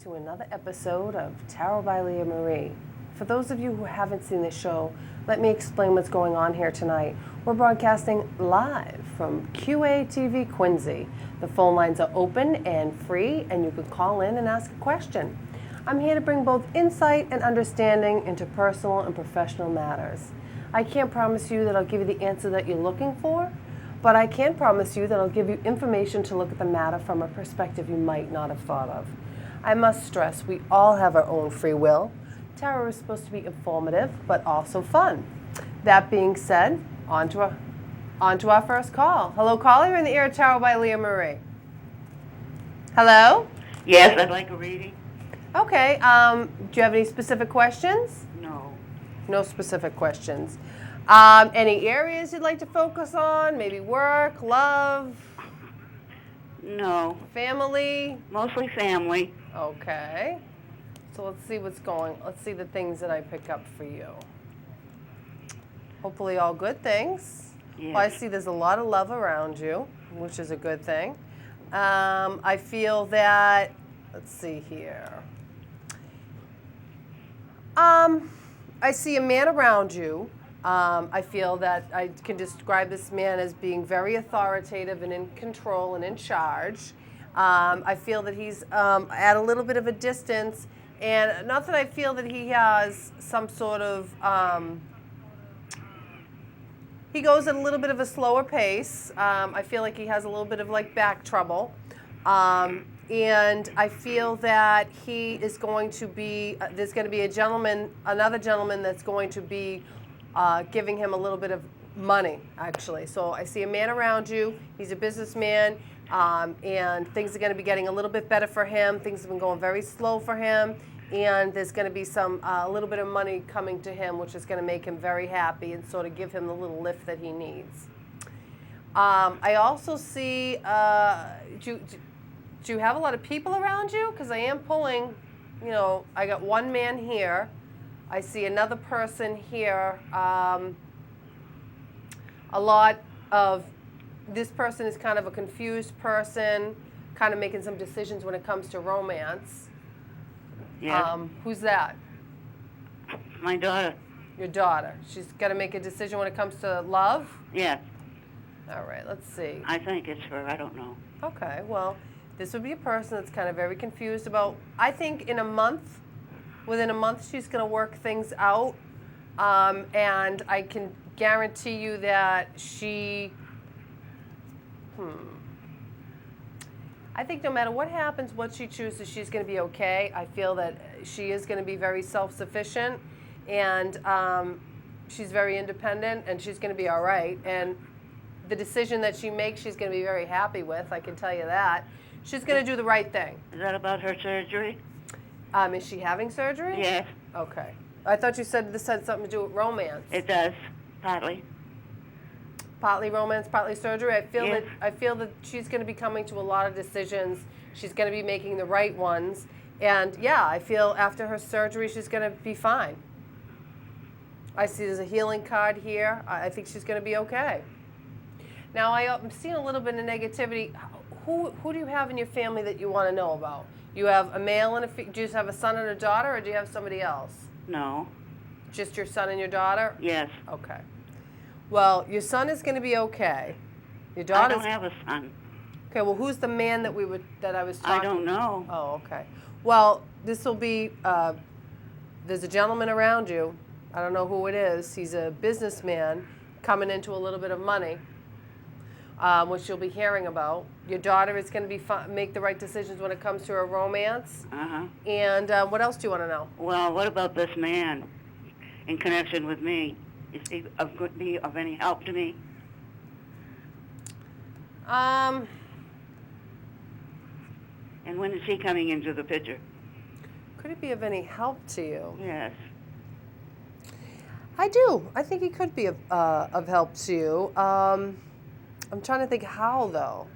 To another episode of Tarot by Leah Marie. For those of you who haven't seen the show, let me explain what's going on here tonight. We're broadcasting live from QA-TV Quincy. The phone lines are open and free, and you can call in and ask a question. I'm here to bring both insight and understanding into personal and professional matters. I can't promise you that I'll give you the answer that you're looking for, but I can promise you that I'll give you information to look at the matter from a perspective you might not have thought of. I must stress, we all have our own free will. Tarot is supposed to be informative, but also fun. That being said, on to our first call. Hello, caller, you're in the air of Tarot by Leah Marie. Hello? Yes, I'd like a reading. Okay, do you have any specific questions? No. No specific questions. Any areas you'd like to focus on? Maybe work, love, No. family? Mostly family. Okay. So let's see let's see the things that I pick up for you. Hopefully all good things. Yes. Well, I see there's a lot of love around you, which is a good thing. I feel that, let's see here. I see a man around you. I feel that I can describe this man as being very authoritative and in control and in charge. I feel that he's at a little bit of a distance, and not that I feel that he has some sort of, he goes at a little bit of a slower pace. I feel like he has a little bit of like back trouble. And I feel that he is going to be, there's going to be another gentleman that's going to be giving him a little bit of money, actually. So I see a man around you. He's a businessman, and things are going to be getting a little bit better for him. Things have been going very slow for him, and there's going to be a little bit of money coming to him, which is going to make him very happy and sort of give him the little lift that he needs. I also see, do you have a lot of people around you? Because I am pulling, I got one man here. I see another person here. A lot of this person is kind of a confused person, kind of making some decisions when it comes to romance. Yes. Who's that? My daughter. Your daughter. She's got to make a decision when it comes to love? Yes. All right, let's see. I think it's her. I don't know. Okay, well, this would be a person that's kind of very confused about, I think within a month she's going to work things out, and I can guarantee you that I think no matter what happens, what she chooses, she's going to be okay. I feel that she is going to be very self-sufficient, and she's very independent, and she's going to be all right. And the decision that she makes, she's going to be very happy with, I can tell you that. She's going to do the right thing. Is that about her surgery? Is she having surgery? Yes. Okay. I thought you said this had something to do with romance. It does, partly. Partly romance, partly surgery. I feel Yes. that she's going to be coming to a lot of decisions. She's going to be making the right ones. And yeah, I feel after her surgery she's going to be fine. I see there's a healing card here. I think she's going to be okay. Now I'm seeing a little bit of negativity. Who do you have in your family that you want to know about? You have a male and do you just have a son and a daughter, or do you have somebody else? No. Just your son and your daughter? Yes. Okay. Well, your son is going to be okay. Your I daughter's... don't have a son. Okay, well, who's the man that I was talking... I don't know. Oh, okay. Well, this will be... there's a gentleman around you. I don't know who it is. He's a businessman coming into a little bit of money, which you'll be hearing about. Your daughter is going to make the right decisions when it comes to her romance. Uh-huh. And what else do you want to know? Well, what about this man in connection with me? Is he of any help to me? And when is he coming into the picture? Could it be of any help to you? Yes. I do. I think he could be of help to you. I'm trying to think how, though.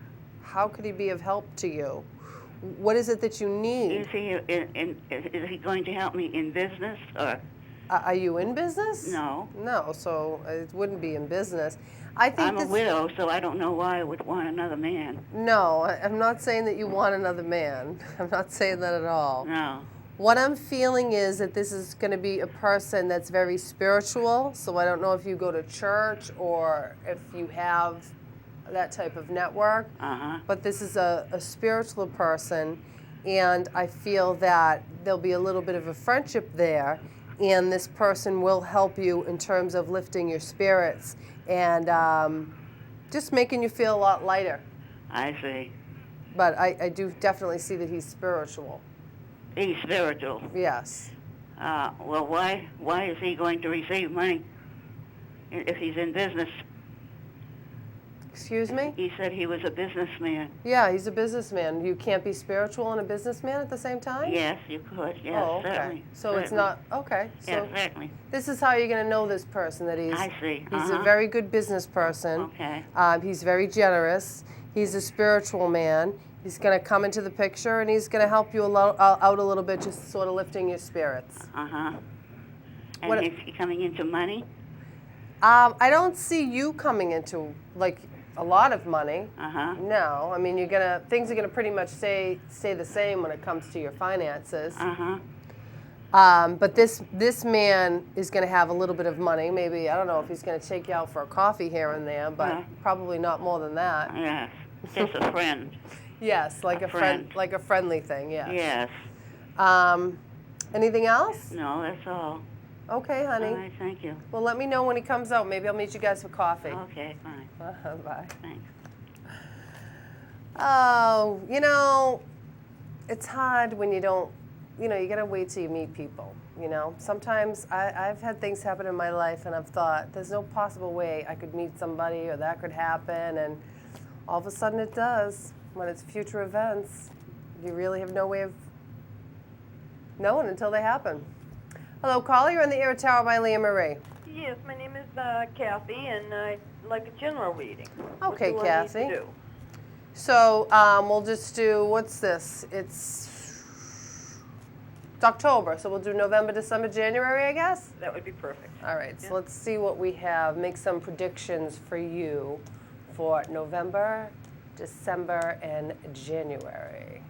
How could he be of help to you? What is it that you need? Is he going to help me in business, or Are you in business? No. No, so it wouldn't be in business. I think I'm a widow, so I don't know why I would want another man. No, I'm not saying that you want another man. I'm not saying that at all. No. What I'm feeling is that this is going to be a person that's very spiritual. So I don't know if you go to church or if you have that type of network. Uh-huh. But this is a spiritual person, and I feel that there'll be a little bit of a friendship there, and this person will help you in terms of lifting your spirits and just making you feel a lot lighter. I see. But I do definitely see that he's spiritual. He's spiritual. Yes. Well, why is he going to receive money if he's in business? Excuse me? He said he was a businessman. Yeah, he's a businessman. You can't be spiritual and a businessman at the same time? Yes, you could. Yes, Oh, okay. certainly. So certainly. it's not, okay. So Yes, certainly. this is how you're going to know this person, that I see. he's a very good business person. Okay. He's very generous. He's a spiritual man. He's going to come into the picture, and he's going to help you out a little bit, just sort of lifting your spirits. Uh-huh. And What- is he coming into money? I don't see you coming into, like, a lot of money. Uh-huh. No, I mean things are gonna pretty much stay the same when it comes to your finances. Uh-huh. But this man is gonna have a little bit of money. Maybe, I don't know if he's gonna take you out for a coffee here and there, but Uh-huh. probably not more than that. Yes. Just a friend. Yes, like A a friend, friend. like a friendly thing. Yeah. Yes. Anything else? No, that's all. Okay, honey. All right, thank you. Well, let me know when he comes out. Maybe I'll meet you guys for coffee. Okay, fine. Bye. Thanks. Oh, it's hard when you don't, you gotta wait till you meet people, Sometimes I've had things happen in my life and I've thought, there's no possible way I could meet somebody or that could happen, and all of a sudden it does. When it's future events, you really have no way of knowing until they happen. Hello, caller, you're on the air at Tower by Leah Marie. Yes, my name is Kathy, and I'd like a general reading. Okay, what do Kathy. I need to do? So we'll just do, what's this? It's October, so we'll do November, December, January, I guess? That would be perfect. All right, so Yeah. let's see what we have. Make some predictions for you for November, December, and January.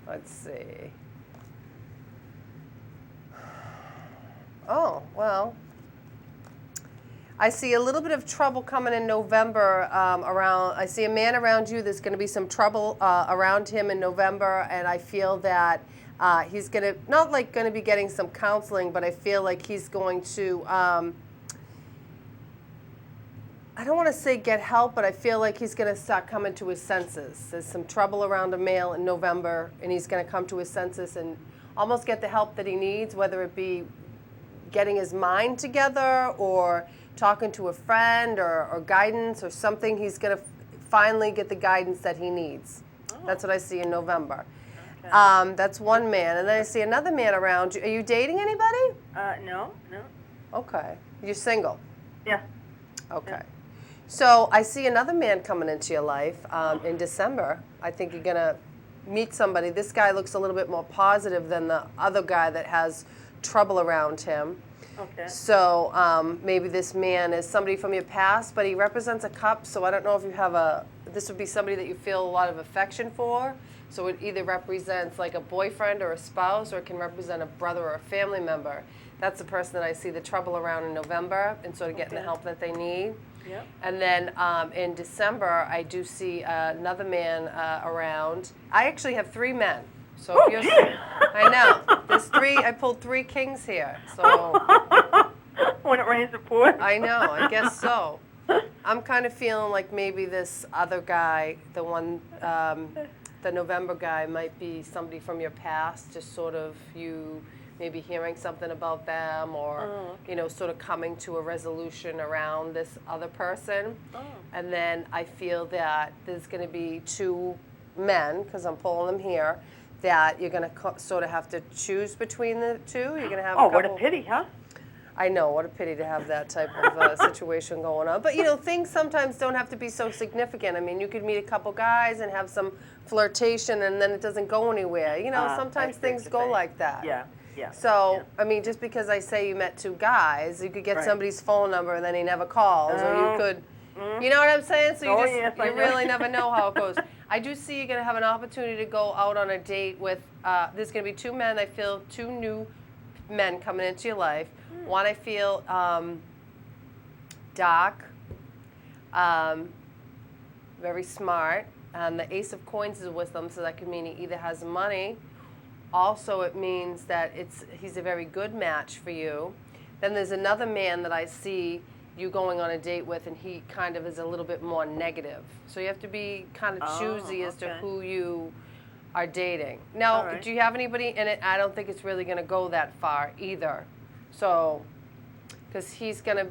Let's see. Oh, well, I see a little bit of trouble coming in November I see a man around you. There's going to be some trouble around him in November, and I feel that he's going to, not like going to be getting some counseling, but I feel like he's going to, I don't want to say get help, but I feel like he's going to start coming to his senses. There's some trouble around a male in November, and he's going to come to his senses and almost get the help that he needs, whether it be getting his mind together or talking to a friend or guidance or something. He's going to finally get the guidance that he needs. Oh. That's what I see in November. Okay. That's one man. And then I see another man around you. Are you dating anybody? No. Okay. You're single? Yeah. Okay. So I see another man coming into your life in December. I think you're going to meet somebody. This guy looks a little bit more positive than the other guy that has trouble around him. Okay. So maybe this man is somebody from your past, but he represents a cup, so I don't know if you have this would be somebody that you feel a lot of affection for. So it either represents like a boyfriend or a spouse, or it can represent a brother or a family member. That's the person that I see the trouble around in November and sort of getting the Okay. help that they need. Yep. And then in December, I do see another man around. I actually have three men. So if you're, I know. There's three. I pulled three kings here. So When it rains, it pours. I know. I guess so. I'm kind of feeling like maybe this other guy, the one, the November guy, might be somebody from your past. Just sort of you maybe hearing something about them, or sort of coming to a resolution around this other person. Oh. And then I feel that there's going to be two men, because I'm pulling them here, that you're going to sort of have to choose between the two. You're going to have Oh, a couple. what a pity, huh? I know, what a pity to have that type of situation going on. But things sometimes don't have to be so significant. I mean, you could meet a couple guys and have some flirtation, and then it doesn't go anywhere. Sometimes I see things what go you're like that. Yeah. Yeah. So, yeah. I mean, just because I say you met two guys, you could get Right. somebody's phone number and then he never calls, or you Oh. could, you know what I'm saying? So you Oh, just, yes, I you know. really never know how it goes. I do see you're going to have an opportunity to go out on a date with, there's going to be two men, I feel, two new men coming into your life. One, I feel, dark, very smart, and the Ace of Coins is with them, so that could mean he either has money. Also, it means that he's a very good match for you. Then there's another man that I see you going on a date with, and he kind of is a little bit more negative. So you have to be kind of choosy as to okay. who you are dating. Now, All right. do you have anybody in it? I don't think it's really going to go that far either. So, because he's going to,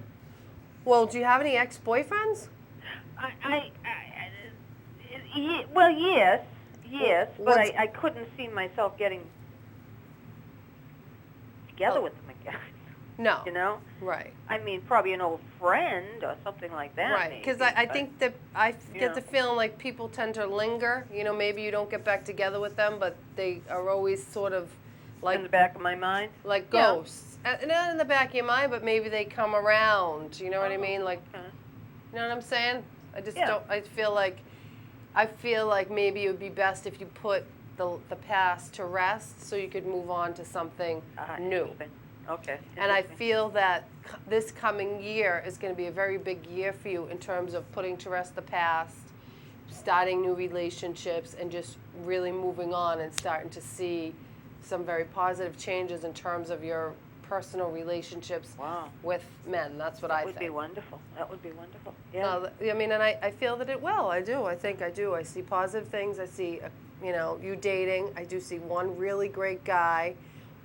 well, do you have any ex-boyfriends? Well, yes, but What's- I couldn't see myself getting together with them again. No. You know? Right. I mean, probably an old friend or something like that. Right, because I think that I get Yeah. the feeling like people tend to linger. You know, maybe you don't get back together with them, but they are always sort of like in the back of my mind. like Yeah. ghosts. Not in the back of your mind, but maybe they come around. You know what I mean? Like, Okay. you know what I'm saying? I just Yeah. don't. I feel like maybe it would be best if you put the past to rest, so you could move on to something new. Interesting. Okay. And I interesting. feel that this coming year is going to be a very big year for you in terms of putting to rest the past, starting new relationships, and just really moving on and starting to see some very positive changes in terms of your personal relationships Wow. with men. That's what That I would think. be wonderful. That would be wonderful. Yeah. No, I mean, and I feel that it will. I do. I think I do. I see positive things. I see, you dating. I do see one really great guy,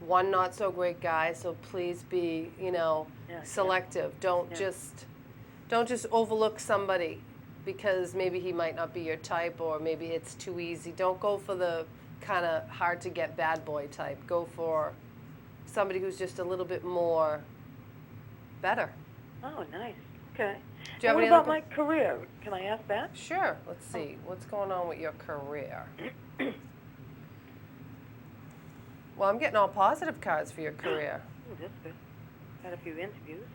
one not so great guy. So please be, Yeah, selective. Don't Yeah. just overlook somebody because maybe he might not be your type, or maybe it's too easy. Don't go for the kind of hard to get bad boy type. Go for somebody who's just a little bit more better. Oh, nice. Okay. Do you have What any about other my career? Can I ask that? Sure. Let's see. What's going on with your career? Well, I'm getting all positive cards for your career. Oh, that's good. Had a few interviews.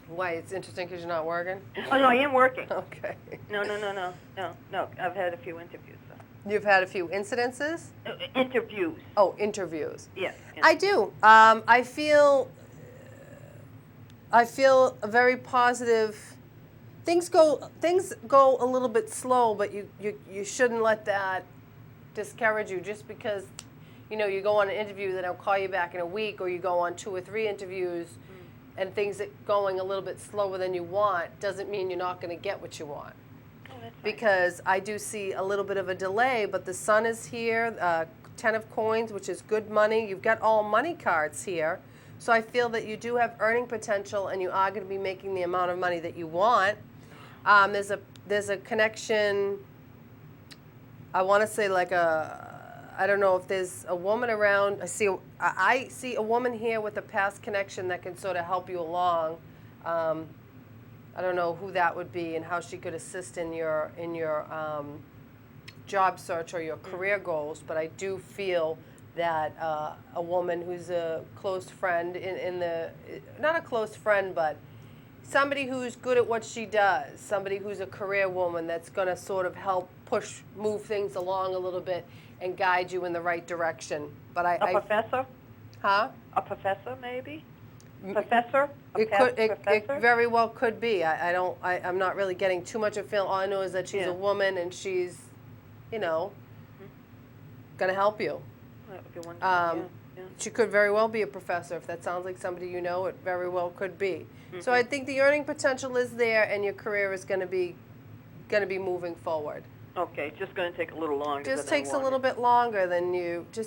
Why? It's interesting because you're not working? Oh, no, I am working. Okay. No. I've had a few interviews. You've had a few incidences? Interviews. Oh, interviews. Yeah. I do. I feel very positive. Things go a little bit slow, but you shouldn't let that discourage you just because you go on an interview, then I'll call you back in a week, or you go on 2 or 3 interviews and things that going a little bit slower than you want doesn't mean you're not going to get what you want. Oh, that's nice. Because I do see a little bit of a delay, but the sun is here, 10 of coins, which is good money. You've got all money cards here. So I feel that you do have earning potential, and you are going to be making the amount of money that you want. There's a connection, I want to say like I don't know if there's a woman around. I see a woman here with a past connection that can sort of help you along. I don't know who that would be and how she could assist in your job search or your career goals, but I do feel that a woman who's a close friend not a close friend, but somebody who's good at what she does, somebody who's a career woman that's going to sort of help move things along a little bit and guide you in the right direction. But A professor? Huh? A professor, maybe? Professor? It very well could be. I'm not really getting too much of a feel. All I know is that she's Yeah. a woman and she's, going to help you. That would be wonderful. Yeah. She could very well be a professor. If that sounds like somebody you know, it very well could be. So I think the earning potential is there, and your career is going to be moving forward. Okay, just going to take a little longer. Just takes a little bit longer than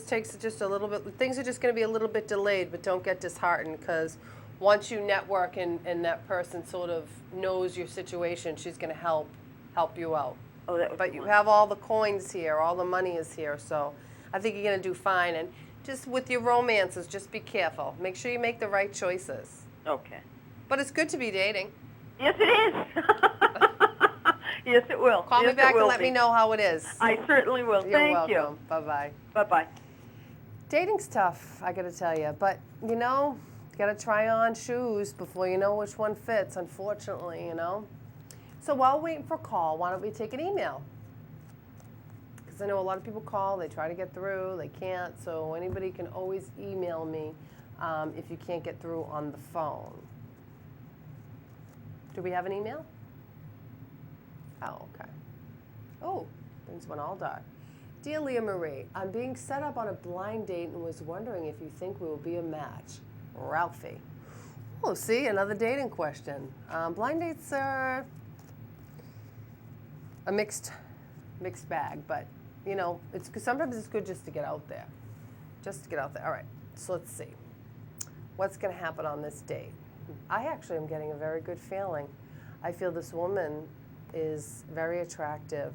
takes just a little bit. Things are just going to be a little bit delayed, but don't get disheartened, because once you network and that person sort of knows your situation, she's going to help you out. Oh, that would But be you wonderful. have all the coins here, all the money is here, so I think you're going to do fine. And just with your romances, just be careful. Make sure you make the right choices. Okay. But it's good to be dating. Yes, it is. Yes, it will. Call me Yes, it back and will let be. me know how it is. I certainly will. You're Thank welcome. Bye-bye. you. Bye-bye. Dating's tough, I gotta tell you, but you know, you gotta try on shoes before you know which one fits, unfortunately, you know. So while waiting for a call, why don't we take an email? Because I know a lot of people call, they try to get through, they can't, so anybody can always email me if you can't get through on the phone. Do we have an email? Oh, okay. Oh, things went all dark. Dear Leah Marie, I'm being set up on a blind date and was wondering if you think we will be a match. Ralphie. Oh, see, another dating question. Blind dates are a mixed bag, but you know, sometimes it's good just to get out there. Just to get out there. All right, so let's see. What's going to happen on this date? I actually am getting a very good feeling. I feel this woman is very attractive.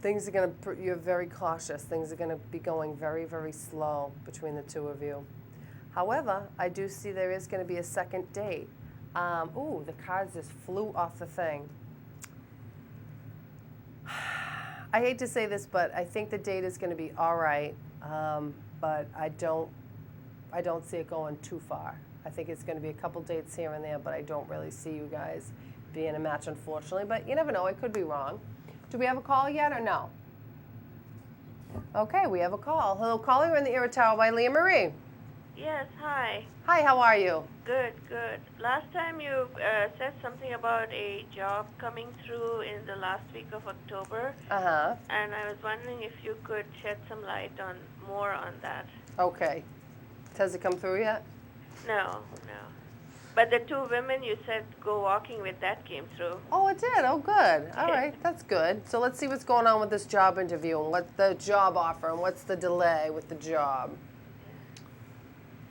Things are going to, you're very cautious. Things are going to be going very, very slow between the two of you. However, I do see there is going to be a second date. Ooh, the cards just flew off the thing. I hate to say this, but I think the date is going to be all right, but I don't see it going too far. I think it's going to be a couple dates here and there, but I don't really see you guys being a match, unfortunately. But you never know, I could be wrong. Do we have a call yet or no? Okay, we have a call. Hello, caller, you're in the Air Tower by Leah Marie. Yes, hi. Hi, how are you? Good, good. Last time you said something about a job coming through in the last week of October. Uh-huh. And I was wondering if you could shed some light on more on that. Okay. Has it come through yet? No. But the two women you said go walking with, that came through. Oh, it did? Oh, good. All right, that's good. So let's see what's going on with this job interview and what the job offer and what's the delay with the job.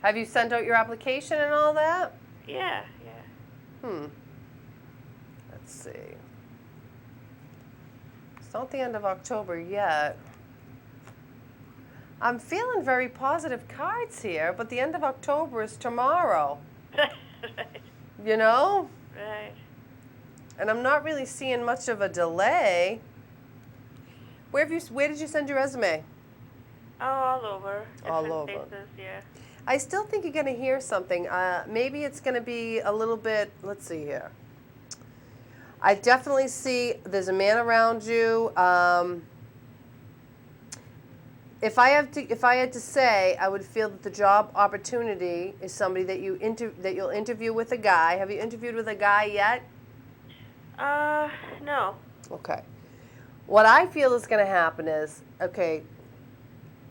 Have you sent out your application and all that? Yeah. Let's see. It's not the end of October yet. I'm feeling very positive cards here, but the end of October is tomorrow. Right. You know? Right. And I'm not really seeing much of a delay. Where did you send your resume? Oh, all over. All Different over. places, yeah. I still think you're going to hear something. Maybe it's going to be a little bit, let's see here. I definitely see there's a man around you. If I had to say, I would feel that the job opportunity is somebody that you'll interview with a guy. Have you interviewed with a guy yet? No. Okay. What I feel is going to happen is, okay,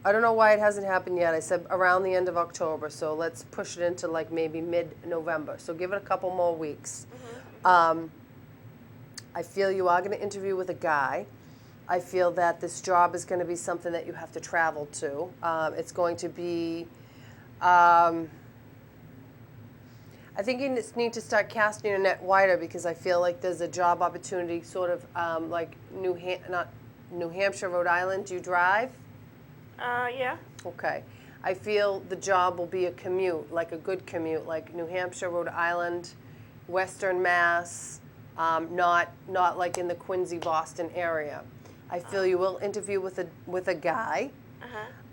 I don't know why it hasn't happened yet. I said around the end of October, so let's push it into like maybe mid-November. So give it a couple more weeks. Mm-hmm. I feel you are going to interview with a guy. I feel that this job is going to be something that you have to travel to. It's going to be, I think you just need to start casting your net wider because I feel like there's a job opportunity sort of like not New Hampshire, Rhode Island. Do you drive? Yeah. Okay. I feel the job will be a commute, like a good commute, like New Hampshire, Rhode Island, Western Mass, not like in the Quincy, Boston area. I feel you will interview with a guy,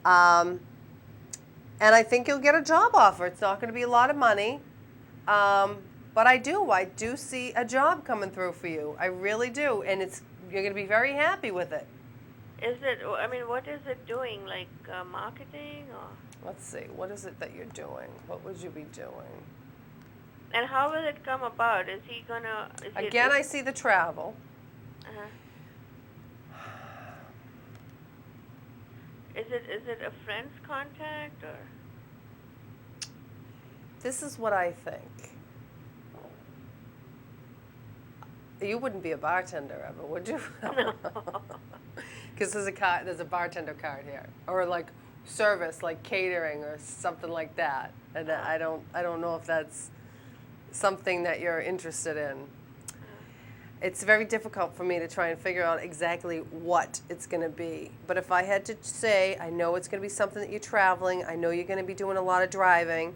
and I think you'll get a job offer. It's not going to be a lot of money, but I do see a job coming through for you. I really do, and you're going to be very happy with it. Is it, I mean, what is it doing, like marketing or? Let's see, what is it that you're doing? What would you be doing? And how will it come about? Is he gonna? Again, I see the travel. Is it a friend's contact or? This is what I think. You wouldn't be a bartender ever, would you? No. Because there's a bartender card here, or like service, like catering or something like that. And I don't know if that's something that you're interested in. It's very difficult for me to try and figure out exactly what it's going to be. But if I had to say, I know it's going to be something that you're traveling. I know you're going to be doing a lot of driving.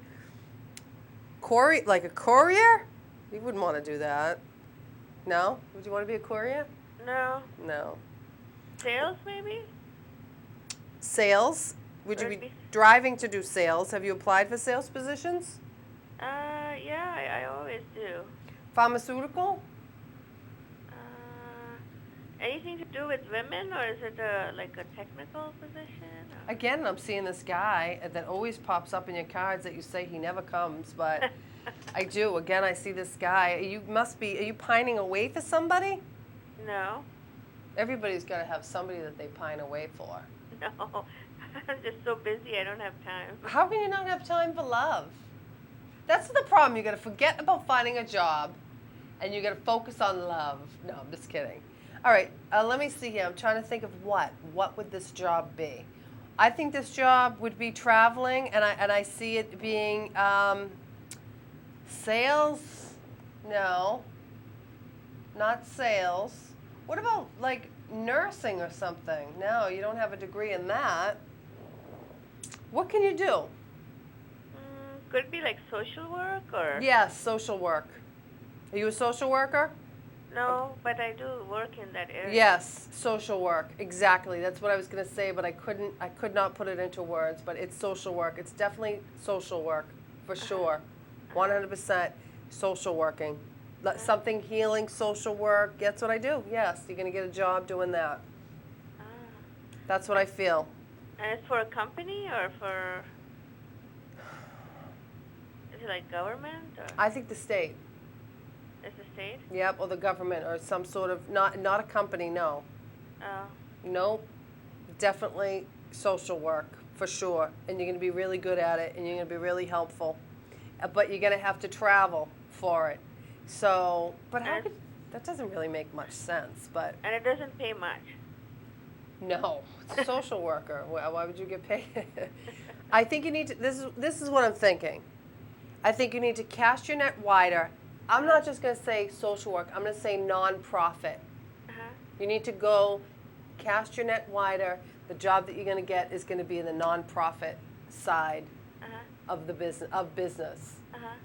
Like a courier? You wouldn't want to do that. No? Would you want to be a courier? No. No. Sales, maybe? Sales? Would you Would it be be- driving to do sales? Have you applied for sales positions? Yeah, I always do. Pharmaceutical? Anything to do with women, or is it like a technical position? Or? Again, I'm seeing this guy that always pops up in your cards that you say he never comes, but I do. Again, I see this guy. Are you pining away for somebody? No, Everybody's got to have somebody that they pine away for. no. I'm just so busy, I don't have time. How can you not have time for love? That's the problem. You got to forget about finding a job, and you got to focus on love. No, I'm just kidding. All right, let me see here. I'm trying to think of what. What would this job be? I think this job would be traveling, and I see it being sales. No, not sales. What about like nursing or something? No, you don't have a degree in that. What can you do? Could it be like social work or? Yes, social work. Are you a social worker? No, but I do work in that area. Yes, social work. Exactly. That's what I was going to say, but I could not put it into words, but it's social work. It's definitely social work for sure. 100% social working. Something healing, social work. That's what I do. Yes, you're going to get a job doing that. Ah. That's what I feel. And it's for a company or for? Is it like government or? I think the state. It's the state? Yep, or the government or some sort of not a company, no. Oh. No, definitely social work for sure, and you're going to be really good at it, and you're going to be really helpful. But you're going to have to travel for it. So, but that doesn't really make much sense. But And it doesn't pay much. no, it's a social worker. Why would you get paid? I think you need to. This is what I'm thinking. I think you need to cast your net wider. I'm not just going to say social work. I'm going to say nonprofit. You need to go cast your net wider. The job that you're going to get is going to be in the nonprofit side of the business.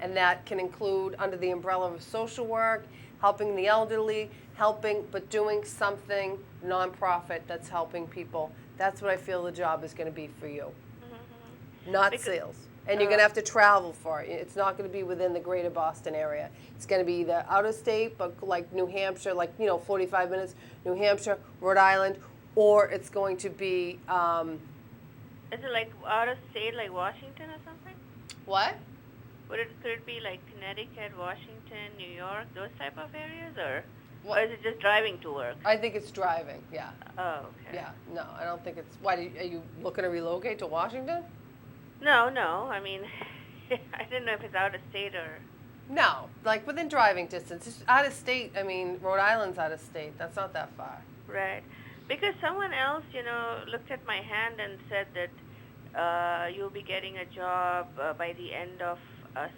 And that can include under the umbrella of social work, helping the elderly, but doing something nonprofit that's helping people. That's what I feel the job is going to be for you. Not sales. And you're going to have to travel for it. It's not going to be within the greater Boston area. It's going to be either out of state, but like New Hampshire, 45 minutes, New Hampshire, Rhode Island, or it's going to be... Is it like out of state, like Washington or something? What? Could it be like Connecticut, Washington, New York, those type of areas, or What? or is it just driving to work? I think it's driving, yeah. Oh, okay. Yeah, no, I don't think it's... Why, are you looking to relocate to Washington? No. I mean, I didn't know if it's out of state or. No, like within driving distance. It's out of state. I mean, Rhode Island's out of state. That's not that far. Right. Because someone else, looked at my hand and said that you'll be getting a job by the end of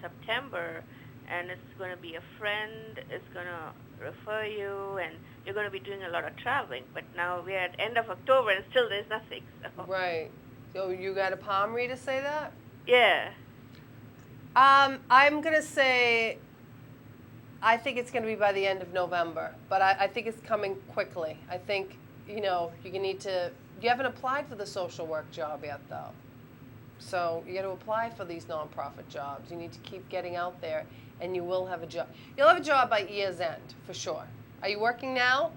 September, and it's going to be a friend, is going to refer you, and you're going to be doing a lot of traveling. But now we're at end of October, and still there's nothing. So. Right. So you got a palm reader say that? Yeah. I'm going to say I think it's going to be by the end of November, but I think it's coming quickly. I think, you haven't applied for the social work job yet, though. So you got to apply for these nonprofit jobs. You need to keep getting out there, and you will have a job. You'll have a job by year's end, for sure. Are you working now?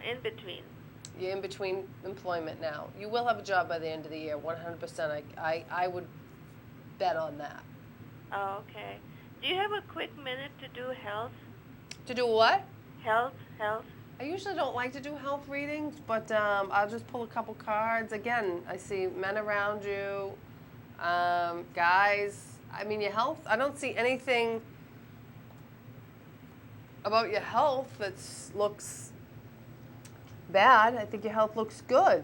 In between. You're in between employment now. You will have a job by the end of the year, 100%. I would bet on that. Oh, okay. Do you have a quick minute to do health? To do what? Health. I usually don't like to do health readings, but I'll just pull a couple cards. Again, I see men around you, guys. I mean, your health, I don't see anything about your health that looks bad. I think your health looks good.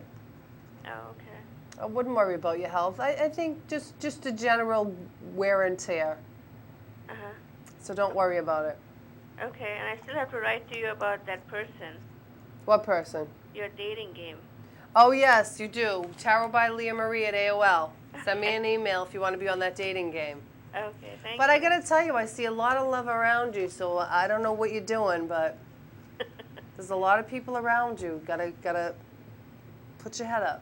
Oh, okay. I wouldn't worry about your health. I think just a general wear and tear. Uh-huh. So don't worry about it. Okay, and I still have to write to you about that person, What person? your dating game. Oh, yes, you do. Tarot by Leah Marie at AOL. Send me an email if you want to be on that dating game. Okay, thank But you. I got to tell you, I see a lot of love around you, so I don't know what you're doing, but There's a lot of people around you. Gotta put your head up.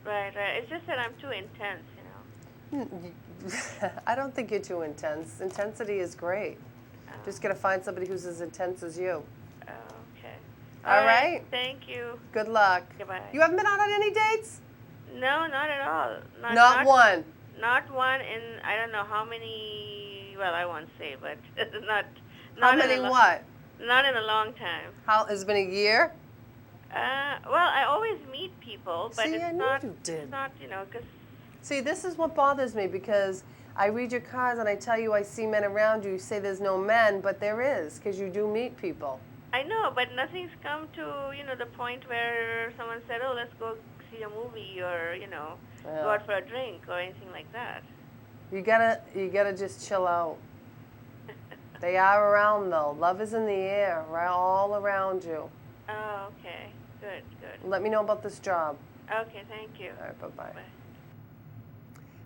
Right, right. It's just that I'm too intense, you know. I don't think you're too intense. Intensity is great. Just gotta find somebody who's as intense as you. Okay. All right. Thank you. Good luck. Goodbye. You haven't been out on any dates? No, not at all. Not one. Not one in I don't know how many. Well, I won't say, but not. How not many in a what? Not in a long time. Has it been a year? Well, I always meet people, but See, it's I knew not. you did. It's not, you know, because. See, this is what bothers me because I read your cards and I tell you I see men around you. You say there's no men, but there is because you do meet people. I know, but nothing's come to, you know, the point where someone said, oh, let's go see a movie or, you know, go out for a drink or anything like that. You gotta just chill out. They are around though. Love is in the air, right, all around you. Oh, okay. Good, good. Let me know about this job. Okay, thank you. All right, bye-bye. Bye.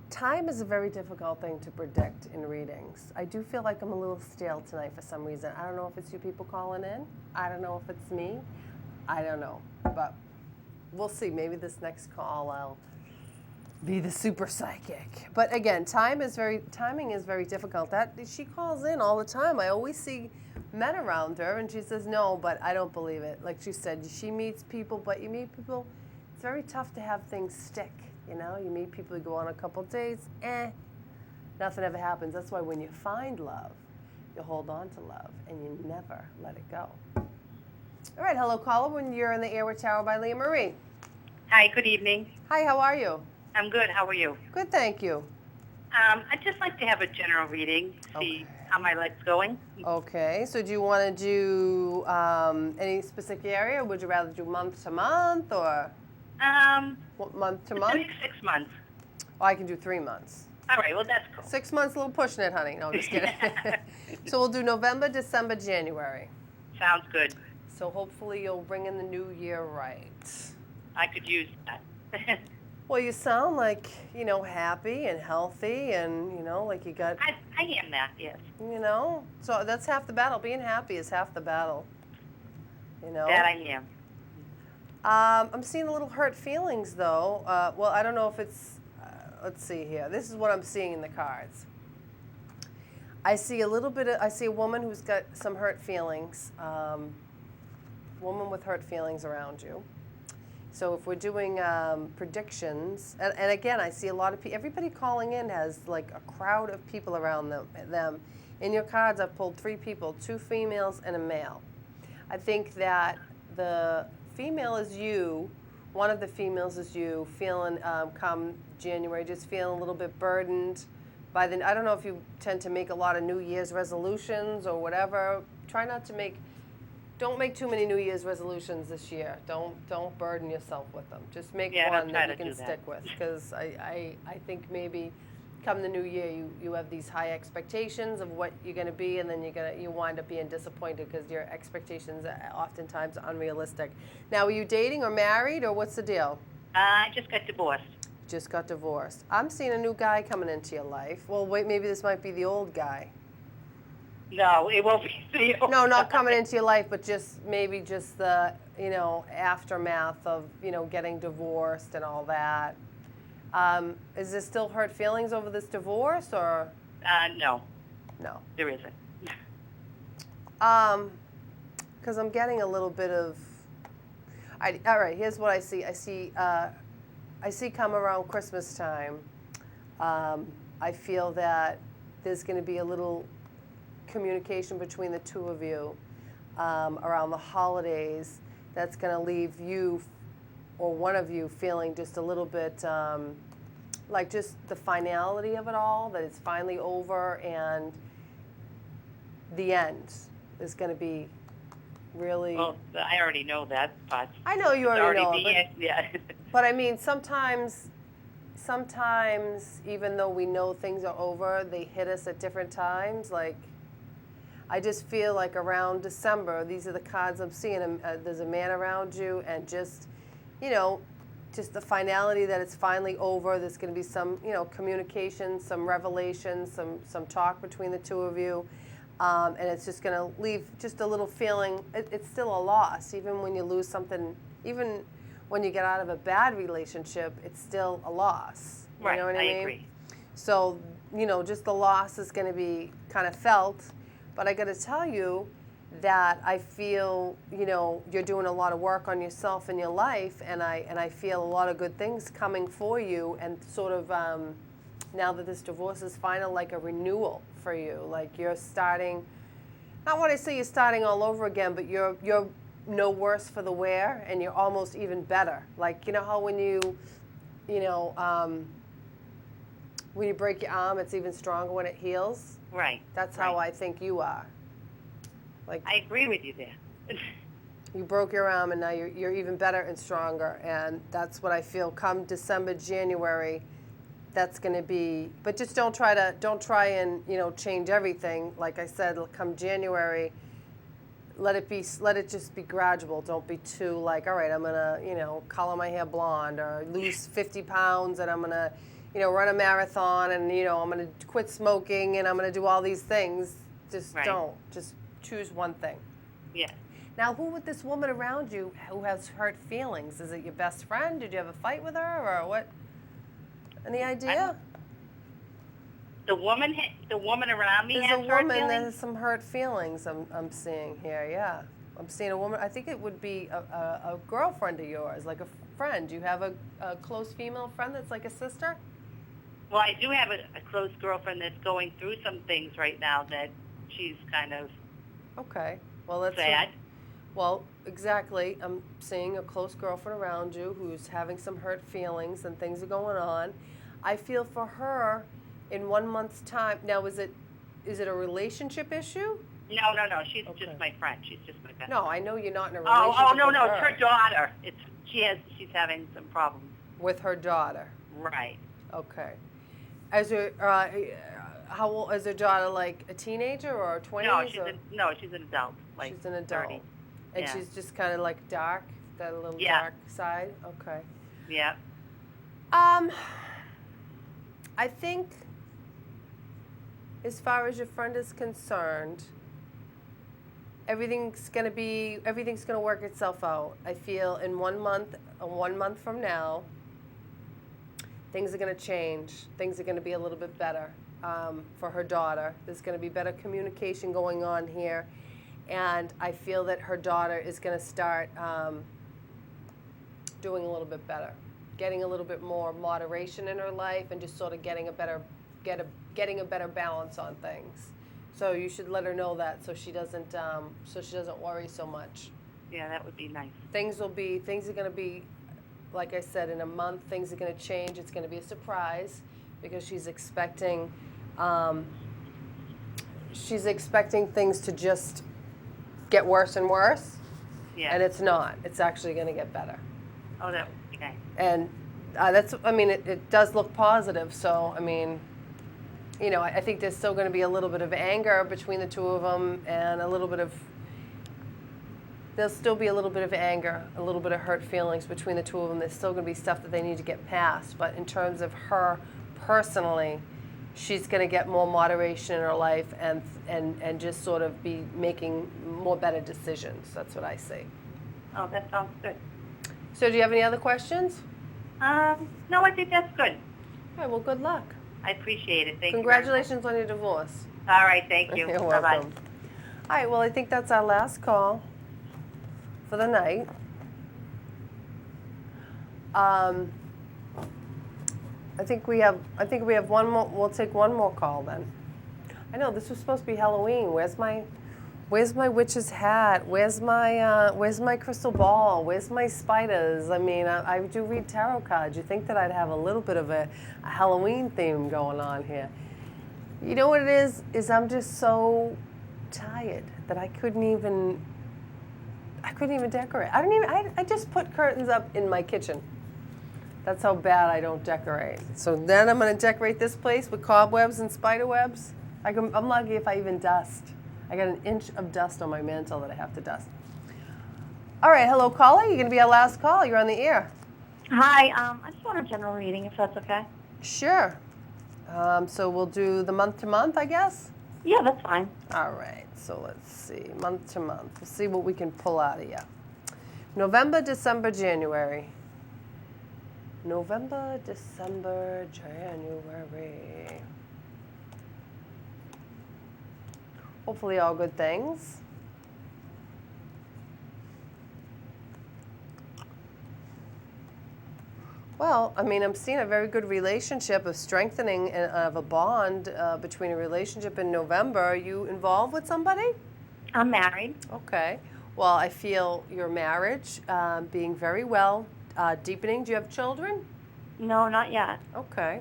Time is a very difficult thing to predict in readings. I do feel like I'm a little stale tonight for some reason. I don't know if it's you people calling in. I don't know if it's me. I don't know. But we'll see. Maybe this next call I'll be the super psychic. But again, timing is very difficult. She calls in all the time. I always see men around her and she says no, but I don't believe it. Like she said, she meets people, but you meet people, it's very tough to have things stick. You know, you meet people, you go on a couple dates, nothing ever happens. That's why when you find love, you hold on to love and you never let it go. All right, hello caller, when you're in the air with Tarot by Leah Marie. Hi, good evening. Hi, how are you? I'm good. How are you? Good, thank you. I'd just like to have a general reading, see how my life's going. Okay, so do you want to do any specific area? Or would you rather do month to month or what, month to month? 6 months. Oh, I can do 3 months. All right, well, that's cool. 6 months, a little pushing it, honey. No, I'm just kidding. So we'll do November, December, January. Sounds good. So hopefully you'll bring in the new year right. I could use that. Well, you sound like, you know, happy and healthy and, you know, like you got, I am that, yes. you know, so that's half the battle. Being happy is half the battle, you know. That I am. I'm seeing a little hurt feelings, though. Well, I don't know if it's, let's see here. This is what I'm seeing in the cards. I see I see a woman who's got some hurt feelings, woman with hurt feelings around you. So if we're doing predictions, and again, I see a lot of people, everybody calling in has like a crowd of people around them. In your cards, I've pulled 3 people, 2 females and a male. I think that the female is you, one of the females is you, feeling come January, just feeling a little bit burdened by I don't know if you tend to make a lot of New Year's resolutions or whatever. Try not to don't make too many New Year's resolutions this year. Don't burden yourself with them. Just make one that you can stick with, because I think maybe come the new year you have these high expectations of what you're going to be, and then you wind up being disappointed because your expectations are oftentimes unrealistic. Now, are you dating or married, or what's the deal? I just got divorced. Just got divorced. I'm seeing a new guy coming into your life. Well, wait, maybe this might be the old guy. No, it won't be the old No, not guy. coming into your life, but maybe just the, you know, aftermath of, you know, getting divorced and all that. Is there still hurt feelings over this divorce, or? No, No. there isn't. Because I'm getting a little bit of. All right, here's what I see. I see come around Christmas time. I feel that there's going to be a little communication between the two of you around the holidays. That's going to leave you, or one of you, feeling just a little bit like just the finality of it all, that it's finally over, and the end is going to be really. Well, I already know that, but I know you already know, yeah. but I mean, sometimes even though we know things are over, they hit us at different times. Like, I just feel like around December, these are the cards I'm seeing. There's a man around you, and just, you know, just the finality that it's finally over. There's going to be some, you know, communication, some revelation, some talk between the two of you. and it's just going to leave just a little feeling. It's still a loss, even when you lose something. Even when you get out of a bad relationship, it's still a loss. You Right, know what I mean? agree. So, just the loss is going to be kind of felt. But I got to tell you that I feel, you're doing a lot of work on yourself in your life, and I feel a lot of good things coming for you, and sort of now that this divorce is final, like a renewal for you. Like you're starting, not want to say you're starting all over again, but you're no worse for the wear, and you're almost even better. Like, how when when you break your arm, it's even stronger when it heals. Right. That's how I think you are. Like, I agree with you there. you broke your arm, and now you're even better and stronger, and that's what I feel. Come December, January, that's going to be. But just don't try and change everything. Like I said, come January, let it just be gradual. Don't be too like, all right, I'm gonna color my hair blonde or lose 50 pounds, and I'm gonna run a marathon, and I'm gonna quit smoking, and I'm gonna do all these things. Just don't. Just choose one thing. Yeah. Now, who with this woman around you who has hurt feelings? Is it your best friend? Did you have a fight with her, or what? Any idea? The woman around me There's has a hurt woman that feelings? has some hurt feelings. I'm seeing here. Yeah, I'm seeing a woman. I think it would be a girlfriend of yours, like a friend. Do you have a close female friend that's like a sister? Well, I do have a close girlfriend that's going through some things right now that she's kind of Okay. Well, that's sad. Well, exactly. I'm seeing a close girlfriend around you who's having some hurt feelings, and things are going on. I feel for her in 1 month's time. Now, is it a relationship issue? No. She's Okay. just my friend. She's just my best No, friend. I know you're not in a relationship Oh, no, with it's her. her daughter. She's having some problems. With her daughter. Right. Okay. Is her how old is her daughter? Like a teenager or 20s? She's an adult. Like She's an adult. 30. And Yeah. she's just kind of like dark, that little Yeah. dark side. Okay. Yeah. I think, as far as your friend is concerned, everything's gonna work itself out. I feel in 1 month, 1 month from now, things are gonna change. Things are gonna be a little bit better for her daughter. There's gonna be better communication going on here, and I feel that her daughter is gonna start doing a little bit better, getting a little bit more moderation in her life, and just sort of getting a better balance on things. So you should let her know that, so she doesn't worry so much. Yeah, that would be nice. Things are going to be, like I said, in a month. Things are going to change. It's going to be a surprise, because she's expecting things to just get worse and worse, Yeah. and it's not. It's actually going to get better. Oh, that would be nice. And it does look positive. So, I think there's still going to be a little bit of anger between the two of them, and there'll still be a little bit of anger, a little bit of hurt feelings between the two of them. There's still going to be stuff that they need to get past. But in terms of her personally, she's going to get more moderation in her life, and just sort of be making more better decisions. That's what I see. Oh, that sounds good. So do you have any other questions? No, I think that's good. All right, well, good luck. I appreciate it. Thank Congratulations on your divorce. you. All right, thank you. You're Bye-bye. welcome. All right, well, I think that's our last call for the night. I think we have one more. We'll take one more call then. I know this was supposed to be Halloween. Where's my witch's hat? Where's my crystal ball? Where's my spiders? I do read tarot cards. You think that I'd have a little bit of a Halloween theme going on here. You know what it is I'm just so tired that I couldn't even decorate. I just put curtains up in my kitchen. That's how bad I don't decorate. So then I'm going to decorate this place with cobwebs and spider webs. I'm lucky if I even dust. I got an inch of dust on my mantle that I have to dust. All right, hello, caller. You're going to be our last call. You're on the air. Hi, I just want a general reading, if that's okay. Sure. So we'll do the month to month, I guess. Yeah, that's fine. All right, so let's see, month to month. We'll see what we can pull out of you. November, December, January. November, December, January. Hopefully all good things. Well, I mean, I'm seeing a very good relationship of strengthening of a bond between a relationship in November. Are you involved with somebody? I'm married. Okay. Well, I feel your marriage being very well deepening. Do you have children? No, not yet. Okay.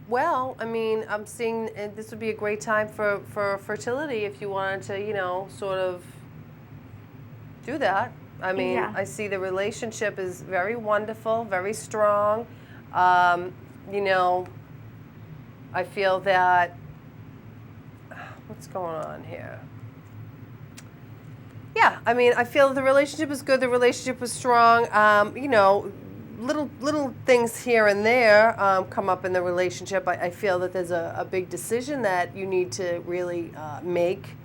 Well, I mean, I'm seeing this would be a great time for fertility if you wanted to, you know, sort of do that. I mean, Yeah. I see the relationship is very wonderful, very strong. You know, I feel that, what's going on here? Yeah, I mean, I feel the relationship is good, the relationship is strong. You know, little things here and there come up in the relationship. I feel that there's a big decision that you need to really make.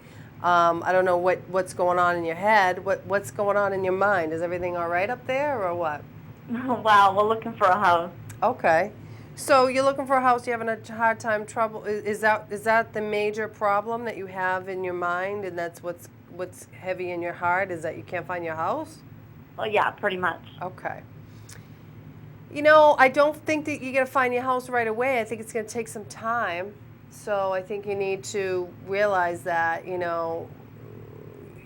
I don't know what's going on in your head. What's going on in your mind? Is everything all right up there or what? Wow, we're looking for a house. Okay. So you're looking for a house, you're having a hard time trouble. Is that the major problem that you have in your mind, and that's what's heavy in your heart, is that you can't find your house? Well, yeah, pretty much. Okay. You know, I don't think that you're going to find your house right away. I think it's going to take some time. So I think you need to realize that, you know,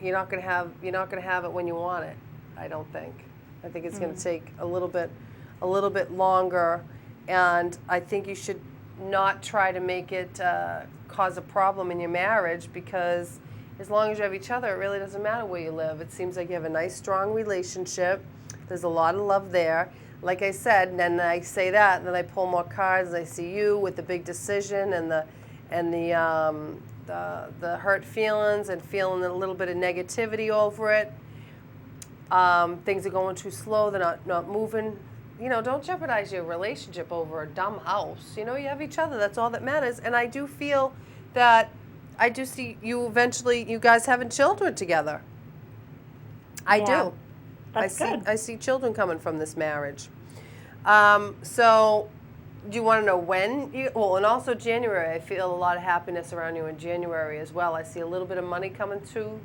you're not going to have it when you want it. I don't think. I think it's going to take a little bit longer, and I think you should not try to make it cause a problem in your marriage, because as long as you have each other, it really doesn't matter where you live. It seems like you have a nice, strong relationship. There's a lot of love there. Like I said, and then I say that, and then I pull more cards, and I see you with the big decision and the hurt feelings and feeling a little bit of negativity over it. Things are going too slow. They're not moving. You know, don't jeopardize your relationship over a dumb house. You know, you have each other. That's all that matters. And I do feel that I do see you eventually, you guys having children together. I Yeah. do. That's good. I see children coming from this marriage. So, do you want to know when? Well, and also January. I feel a lot of happiness around you in January as well. I see a little bit of money coming to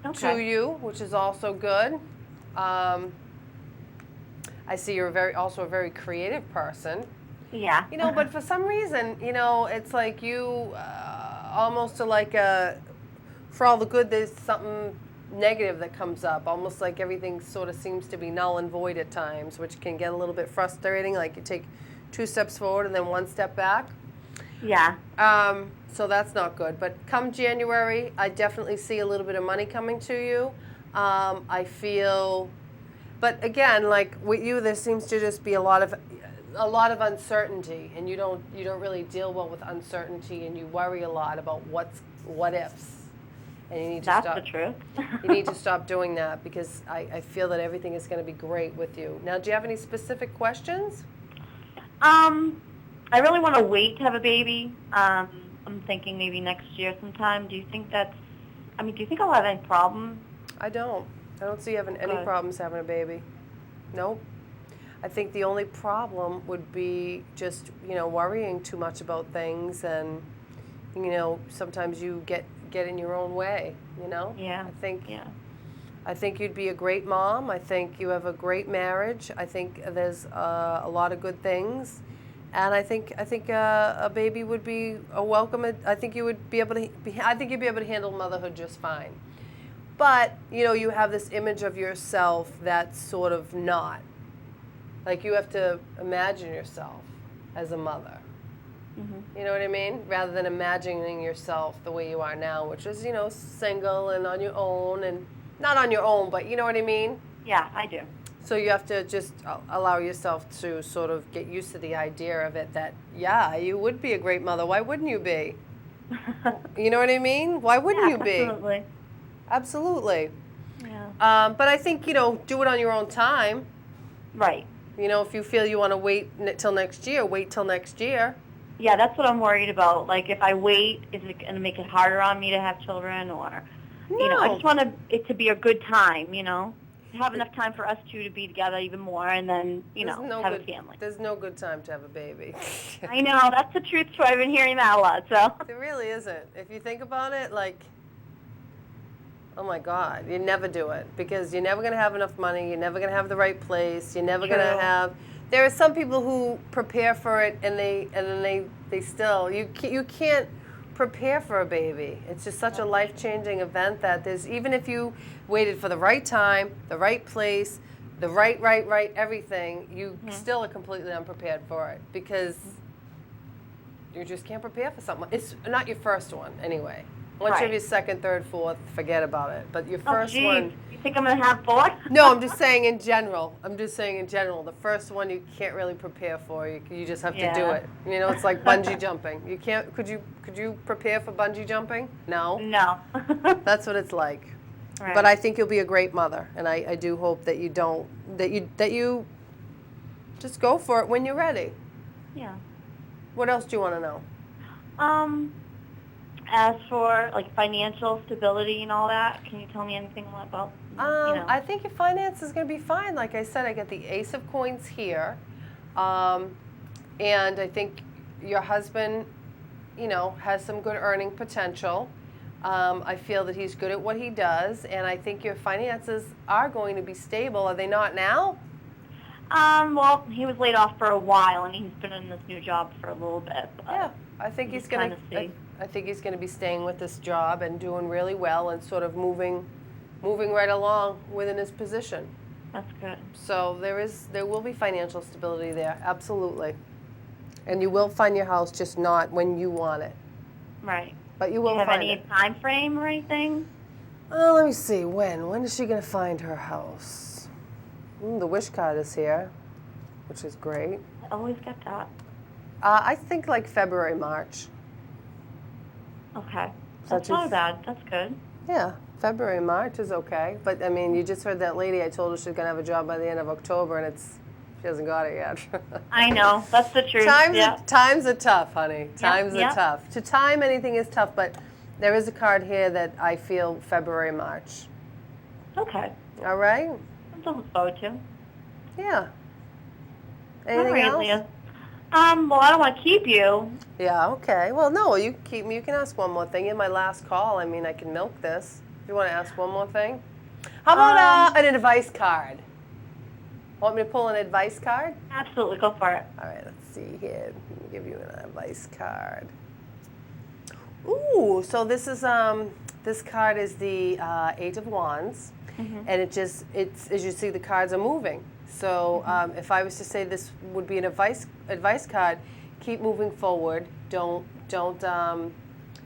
you, which is also good. I see you're also a very creative person. Yeah. You know, but for some reason, you know, it's like you almost are like for all the good, there's something negative that comes up, almost like everything sort of seems to be null and void at times, which can get a little bit frustrating, like you take 2 steps forward and then 1 step back. Yeah. So that's not good. But come January, I definitely see a little bit of money coming to you. I feel, but again, like with you, there seems to just be a lot of uncertainty, and you don't really deal well with uncertainty, and you worry a lot about what ifs. And you need to That's stop. the truth. You need to stop doing that, because I feel that everything is going to be great with you. Now, do you have any specific questions? I really want to wait to have a baby. I'm thinking maybe next year sometime. Do you think do you think I'll have any problem? I don't see you having any Good. problems having a baby. Nope. I think the only problem would be just, you know, worrying too much about things, and, you know, sometimes you get in your own way, you know? Yeah. I think you'd be a great mom. I think you have a great marriage. I think there's a lot of good things, and I think a baby would be a welcome. I think you would be able to. I think you'd be able to handle motherhood just fine. But you know, you have this image of yourself that's sort of not. Like, you have to imagine yourself as a mother. Mm-hmm. You know what I mean? Rather than imagining yourself the way you are now, which is, you know, single and on your own, and not on your own, but you know what I mean? Yeah, I do. So you have to just allow yourself to sort of get used to the idea of it, that, yeah, you would be a great mother. Why wouldn't you be? You know what I mean? Why wouldn't you be? Absolutely. Absolutely. Yeah. But I think, you know, do it on your own time. Right. You know, if you feel you want to wait till next year, wait till next year. Yeah, that's what I'm worried about. Like, if I wait, is it going to make it harder on me to have children? Or, I No. just want it to be a good time, to have enough time for us two to be together even more and then, have a family. There's no good time to have a baby. I know, that's the truth, too. I've been hearing that a lot, so. There really isn't. If you think about it, like, oh my God, you never do it because you're never going to have enough money. You're never going to have the right place. You're never going to have. There are some people who prepare for it and then they still you can't prepare for a baby. It's just such a life-changing event that there's even if you waited for the right time, the right place, the right everything, you still are completely unprepared for it because you just can't prepare for something. It's not your first one anyway. Once you have your second, third, fourth, forget about it. But your first one. You think I'm going to have 4? No, I'm just saying in general. The first one you can't really prepare for. You just have to do it. It's like bungee jumping. You can't. Could you prepare for bungee jumping? No. No. That's what it's like. Right. But I think you'll be a great mother, and I do hope that you don't that you just go for it when you're ready. Yeah. What else do you want to know? As for like financial stability and all that, can you tell me anything about? I think your finance is going to be fine. Like I said, I get the Ace of Coins here, and I think your husband, has some good earning potential. I feel that he's good at what he does, and I think your finances are going to be stable. Are they not now? Well, he was laid off for a while, and he's been in this new job for a little bit. But Yeah, I think he's going to. I think he's going to be staying with this job and doing really well and sort of moving right along within his position. That's good. So there will be financial stability there, absolutely. And you will find your house, just not when you want it. Right. But you will find it. find Do you have any time frame or anything? Let me see. When is she going to find her house? The wish card is here, which is great. I always get that. I think like February, March. Okay. That's not bad. That's good. Yeah, February, March is okay. But I mean, you just heard that lady. I told her she's going to have a job by the end of October, and she hasn't got it yet. I know. That's the truth. Times are tough, honey. Times are tough. To time anything is tough, but there is a card here that I feel February, March. Okay. All right? Something to look forward to. Yeah. Anything else? Leah. Well, I don't want to keep you. Yeah, okay. Well, no, you can keep me. You can ask one more thing. You're my last call. I mean, I can milk this. Do you want to ask one more thing? How about an advice card? Want me to pull an advice card? Absolutely. Go for it. All right, let's see here. Let me give you an advice card. Ooh, so this card is the Eight of Wands, and it's as you see, the cards are moving. So if I was to say this would be an advice card, keep moving forward. Don't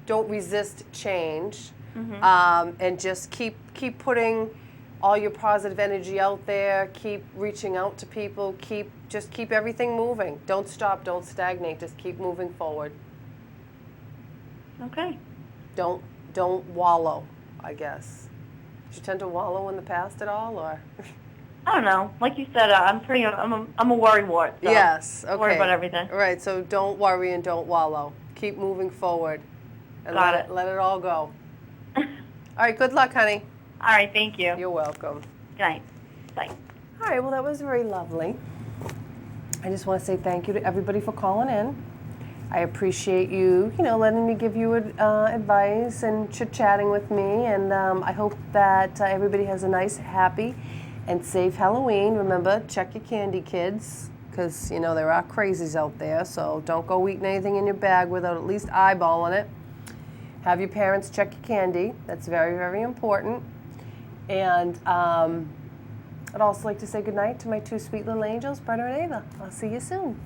resist change, and just keep putting all your positive energy out there. Keep reaching out to people. Just keep everything moving. Don't stop. Don't stagnate. Just keep moving forward. Okay. Don't wallow, I guess. Did you tend to wallow in the past at all, or? I don't know. Like you said, I'm a worrywart. So yes. Okay. Worry about everything. All right. So don't worry and don't wallow. Keep moving forward, and let it all go. All right. Good luck, honey. All right. Thank you. You're welcome. Good night. Bye. All right. Well, that was very lovely. I just want to say thank you to everybody for calling in. I appreciate you, letting me give you advice and chit-chatting with me, and I hope that everybody has a nice, happy, and safe Halloween. Remember, check your candy, kids, because, there are crazies out there, so don't go eating anything in your bag without at least eyeballing it. Have your parents check your candy. That's very, very important. And I'd also like to say goodnight to my two sweet little angels, Brenna and Ava. I'll see you soon.